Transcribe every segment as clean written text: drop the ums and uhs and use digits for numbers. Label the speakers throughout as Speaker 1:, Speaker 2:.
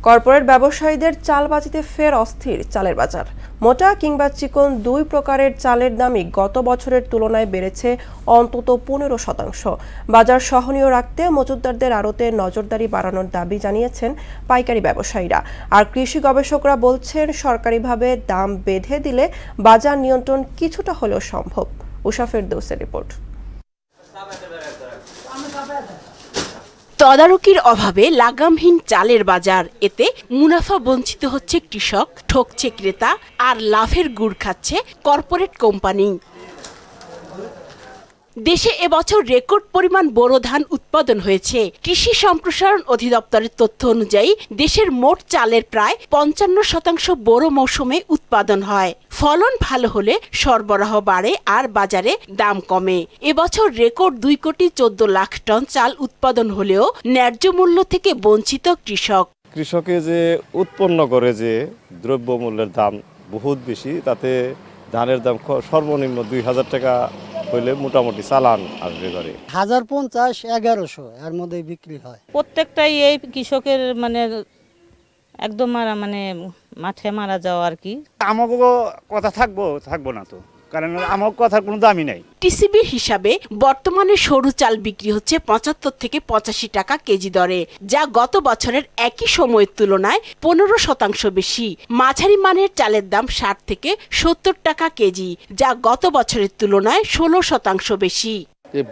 Speaker 1: Corporate ব্যবসায়ীদের চালবাজিতে ফের অস্থির চালের বাজার। মোটা কিংবা চিকন দুই প্রকারের চালের দামই গত বছরের তুলনায় বেড়েছে অন্তত 15%। বাজার সহনীয় রাখতে মজুতদারদের আড়তে নজরদারি বাড়ানোর দাবি জানিয়েছেন পাইকারি ব্যবসায়ীরা। আর কৃষি গবেষকরা বলছেন, সরকারিভাবে দাম বেঁধে দিলে বাজার নিয়ন্ত্রণ কিছুটা হলেও সম্ভব। উষা ফেরদৌসের রিপোর্ট।
Speaker 2: তদারকির অভাবে লাগামহীন চালের বাজার, এতে মুনাফা বঞ্চিত হচ্ছে কৃষক, ঠকছে ক্রেতা, আর লাভের গুড় খাচ্ছে কর্পোরেট কোম্পানি। দেশে এবছর রেকর্ড পরিমাণ বোরো ধান উৎপাদন হয়েছে। কৃষি সম্প্রসারণ অধিদপ্তরের তথ্য অনুযায়ী দেশের মোট চালের প্রায় 55% বোরো মৌসুমে উৎপাদন হয়। ফলন ভালো হলে সরবরাহ বাড়ে আর বাজারে দাম কমে। এবছর রেকর্ড 2,14,00,000 টন চাল উৎপাদন হলেও ন্যায্য মূল্য থেকে বঞ্চিত কৃষক।
Speaker 3: কৃষকে যে উৎপন্ন করে যে দ্রব্যমূল্যের দাম বহুত বেশি, তাতে ধানের দাম সর্বনিম্ন 2,000 টাকা হইলে মোটামুটি চালান আসবে করে।
Speaker 4: 1,050, 1,100 এর মধ্যে বিক্রি হয়।
Speaker 5: প্রত্যেকটাই এই কৃষকের একদম মাঠে মারা যাওয়া আর কি।
Speaker 6: আমাকে কথা থাকবো না তো, কারণ আমার কথার কোনো দামই নাই।
Speaker 2: টিসিবির হিসাবে বর্তমানে সরু চাল বিক্রি হচ্ছে 75 থেকে 85 টাকা কেজি দরে, যা গত বছরের একই সময়ের তুলনায় 15% বেশি। মাঝারি মানের চালের দাম 60 থেকে 70 টাকা কেজি, যা গত বছরের তুলনায় 16% বেশি।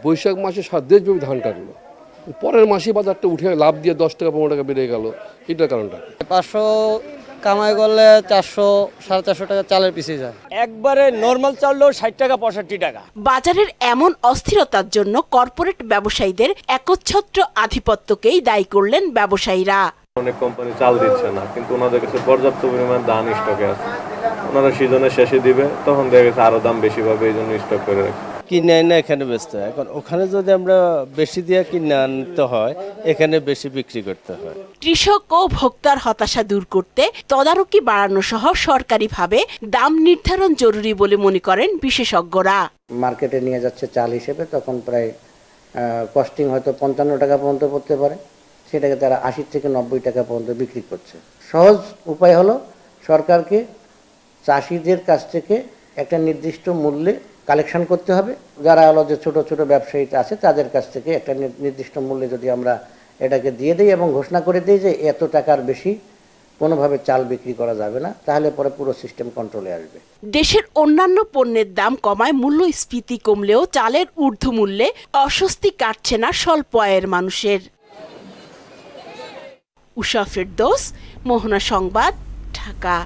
Speaker 7: বৈশাখ মাসে দেশব্যাপী ধান কাটলো, পরের মাসে বাজারটা উঠে লাভ দিয়ে 10 টাকা 15 টাকা বেড়ে গেল। এটার কারণটা
Speaker 4: 500 কামাই করলে 400, 450 টাকা চালের পিছিয়ে যায়।
Speaker 6: একবারে নরমাল চাল 60 টাকা 65 টাকা।
Speaker 2: বাজারের এমন অস্থিরতার জন্য কর্পোরেট ব্যবসায়ীদের একচ্ছত্র আধিপত্যকেই দায়ী করলেন ব্যবসায়ীরা।
Speaker 8: অনেক কোম্পানি চাল দিচ্ছে না, কিন্তু ওনাদের কাছে পর্যাপ্ত পরিমাণ ধান স্টকে আছে। ওনারা সিজনের শেষে দিবে, তখন দেখা গেছে আরো দাম বেশি পাবে, এই জন্য স্টক করে রাখে।
Speaker 9: কিনে এনে এখানে বেচতে হয়। এখন ওখানে যদি আমরা বেশি দিয়ে কিনে আনতে হয়, এখানে বেশি বিক্রি করতে হয়।
Speaker 2: কৃষক ও ভোক্তার হতাশা দূর করতে তদারকি বাড়ানো সহ সরকারিভাবে দাম নির্ধারণ জরুরি বলে মনে করেন বিশেষজ্ঞরা।
Speaker 10: মার্কেটে নিয়ে যাচ্ছে চাল হিসেবে, তখন প্রায় কস্টিং হয়তো 55 টাকা পর্যন্ত পড়তে পারে, সেটাকে তারা 80 থেকে 90 টাকা পর্যন্ত বিক্রি করছে। সহজ উপায় হলো সরকারকে চাষিদের কাছ থেকে একটা নির্দিষ্ট মূল্যে কালেকশন করতে হবে। যারা হলো যে ছোট ছোট ব্যবসায়ীরা আছে, তাদের কাছ থেকে একটা নির্দিষ্ট মূল্যে যদি আমরা এটাকে দিয়ে দিই এবং ঘোষণা করে দিই যে এত টাকার বেশি কোনোভাবে চাল বিক্রি করা যাবে না, তাহলে পরে পুরো সিস্টেম কন্ট্রোলে আসবে।
Speaker 2: দেশের অন্যান্য পণ্যের দাম কমায় মূল্যস্ফীতি কমলেও চালের ঊর্ধ্বমূল্যে অস্বস্তি কাটছে না স্বল্প আয়ের মানুষের। উষা ফেরদৌস, মোহনা সংবাদ, ঢাকা।